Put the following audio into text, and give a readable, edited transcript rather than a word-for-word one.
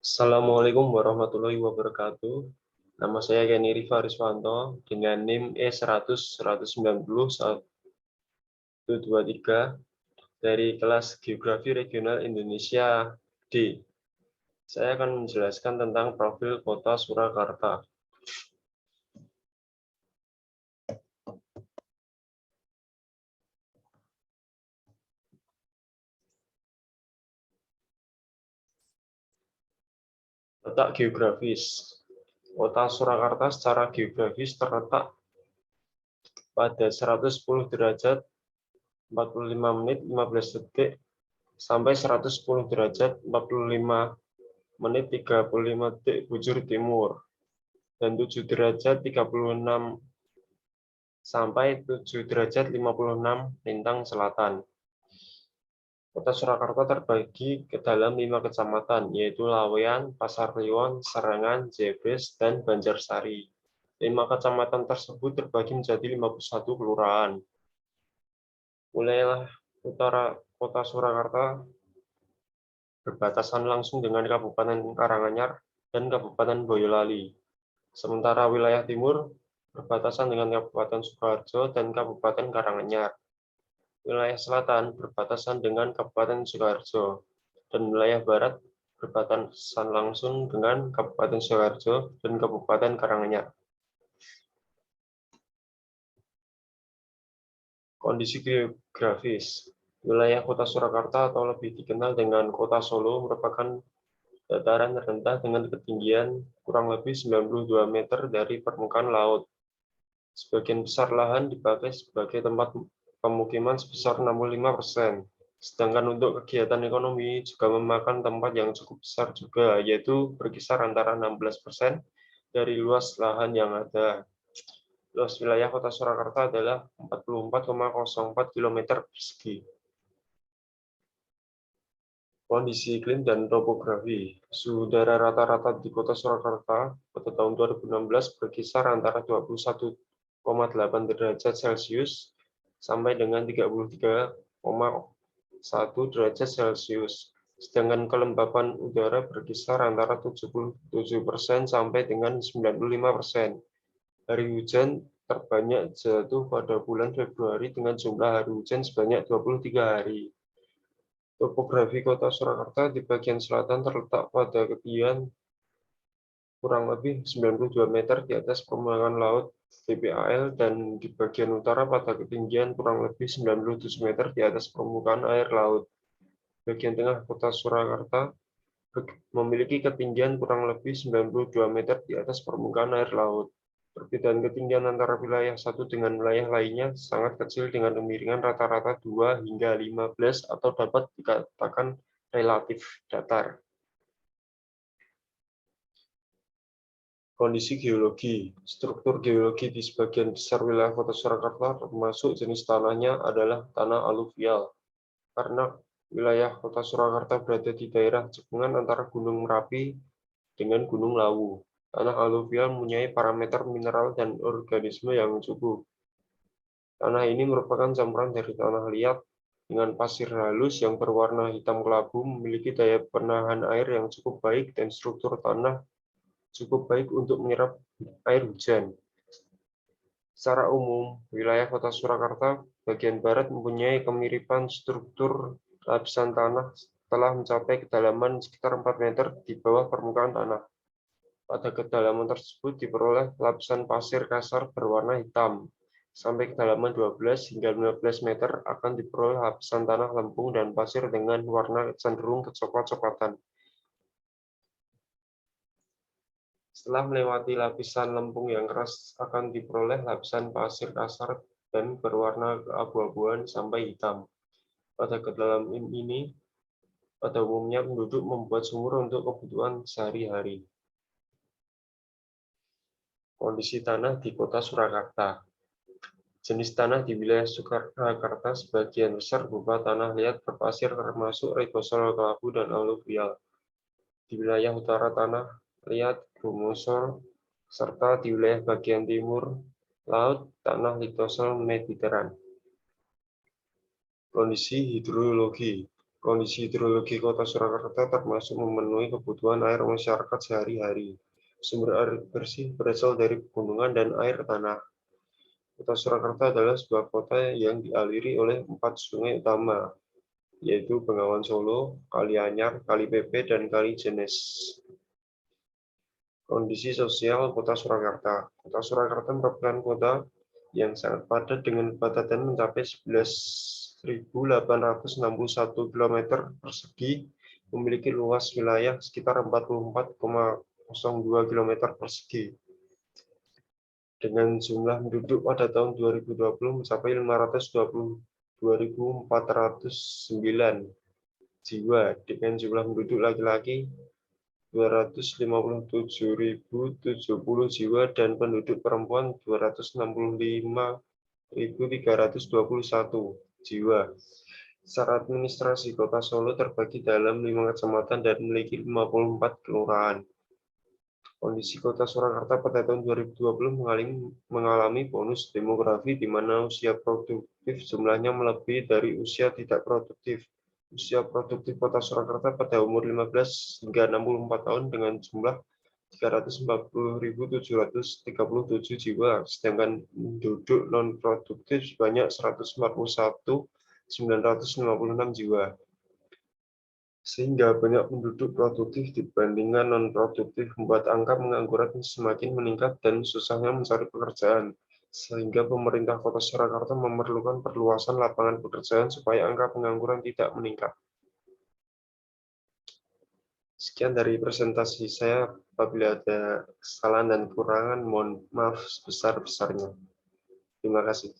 Assalamualaikum warahmatullahi wabarakatuh. Nama saya Gani Rifa Riswanto dengan NIM E100-190-123 dari kelas Geografi Regional Indonesia D. Saya akan menjelaskan tentang profil Kota Surakarta. Letak geografis. Kota Surakarta secara geografis terletak pada 110 derajat 45 menit 15 detik sampai 110 derajat 45 menit 35 detik bujur timur dan 7 derajat 36 sampai 7 derajat 56 lintang selatan. Kota Surakarta terbagi ke dalam 5 kecamatan, yaitu Lawean, Pasarliwon, Serangan, Jebres, dan Banjarsari. 5 kecamatan tersebut terbagi menjadi 51 kelurahan. Wilayah utara Kota Surakarta berbatasan langsung dengan Kabupaten Karanganyar dan Kabupaten Boyolali. Sementara wilayah timur berbatasan dengan Kabupaten Sukoharjo dan Kabupaten Karanganyar. Wilayah selatan berbatasan dengan Kabupaten Sukoharjo, dan wilayah barat berbatasan langsung dengan Kabupaten Sukoharjo dan Kabupaten Karanganyar. Kondisi geografis. Wilayah Kota Surakarta atau lebih dikenal dengan Kota Solo merupakan dataran rendah dengan ketinggian kurang lebih 92 meter dari permukaan laut. Sebagian besar lahan dipakai sebagai tempat pemukiman sebesar 65%. Sedangkan untuk kegiatan ekonomi juga memakan tempat yang cukup besar juga, yaitu berkisar antara 16% dari luas lahan yang ada. Luas wilayah Kota Surakarta adalah 44,04 km persegi. Kondisi iklim dan topografi. Suhu udara rata-rata di Kota Surakarta pada tahun 2016 berkisar antara 21,8 derajat Celcius sampai dengan 33,1 derajat Celcius. Sedangkan kelembapan udara berkisar antara 77% sampai dengan 95%. Hari hujan terbanyak jatuh pada bulan Februari dengan jumlah hari hujan sebanyak 23 hari. Topografi Kota Surakarta di bagian selatan terletak pada ketinggian kurang lebih 92 meter di atas permukaan laut (DPAL) dan di bagian utara pada ketinggian kurang lebih 97 meter di atas permukaan air laut. Bagian tengah Kota Surakarta memiliki ketinggian kurang lebih 92 meter di atas permukaan air laut. Perbedaan ketinggian antara wilayah satu dengan wilayah lainnya sangat kecil dengan kemiringan rata-rata 2 hingga 15 atau dapat dikatakan relatif datar. Kondisi geologi. Struktur geologi di sebagian besar wilayah Kota Surakarta termasuk jenis tanahnya adalah tanah aluvial. Karena wilayah Kota Surakarta berada di daerah cekungan antara Gunung Merapi dengan Gunung Lawu. Tanah aluvial mempunyai parameter mineral dan organisme yang cukup. Tanah ini merupakan campuran dari tanah liat dengan pasir halus yang berwarna hitam kelabu, memiliki daya penahan air yang cukup baik dan struktur tanah cukup baik untuk menyerap air hujan. Secara umum, wilayah Kota Surakarta bagian barat mempunyai kemiripan struktur lapisan tanah setelah mencapai kedalaman sekitar 4 meter di bawah permukaan tanah. Pada kedalaman tersebut diperoleh lapisan pasir kasar berwarna hitam. Sampai kedalaman 12 hingga 15 meter akan diperoleh lapisan tanah lempung dan pasir dengan warna cenderung kecoklat-coklatan. Setelah melewati lapisan lempung yang keras akan diperoleh lapisan pasir kasar dan berwarna keabu-abuan sampai hitam. Pada kedalaman ini, pada umumnya penduduk membuat sumur untuk kebutuhan sehari-hari. Kondisi tanah di Kota Surakarta. Jenis tanah di wilayah Surakarta sebagian besar berupa tanah liat berpasir termasuk regosol kelabu dan aluvial. Di wilayah utara tanah liat gumosol, serta di wilayah bagian timur laut tanah litosol Mediteran. Kondisi hidrologi. Kondisi hidrologi Kota Surakarta termasuk memenuhi kebutuhan air masyarakat sehari-hari. Sumber air bersih berasal dari pegunungan dan air tanah. Kota Surakarta adalah sebuah kota yang dialiri oleh 4 sungai utama, yaitu Bengawan Solo, Kali Anyar, Kali Pepe, dan Kali Jenes. Kondisi sosial Kota Surakarta. Kota Surakarta merupakan kota yang sangat padat dengan kepadatan mencapai 11.861 km persegi, memiliki luas wilayah sekitar 44,02 km persegi. Dengan jumlah penduduk pada tahun 2020 mencapai 522.409 jiwa, dengan jumlah penduduk laki-laki 257.070 jiwa dan penduduk perempuan 265.321 jiwa. Secara administrasi, Kota Solo terbagi dalam 5 kecamatan dan memiliki 54 kelurahan. Kondisi Kota Surakarta pada tahun 2020 mengalami bonus demografi di mana usia produktif jumlahnya melebihi dari usia tidak produktif. Usia produktif Kota Surakarta pada umur 15 hingga 64 tahun dengan jumlah 340.737 jiwa, sedangkan penduduk non-produktif sebanyak 141.956 jiwa. Sehingga banyak penduduk produktif dibandingkan non-produktif membuat angka pengangguran semakin meningkat dan susahnya mencari pekerjaan. Sehingga pemerintah Kota Surakarta memerlukan perluasan lapangan pekerjaan supaya angka pengangguran tidak meningkat. Sekian dari presentasi saya. Apabila ada kesalahan dan kekurangan, mohon maaf sebesar-besarnya. Terima kasih.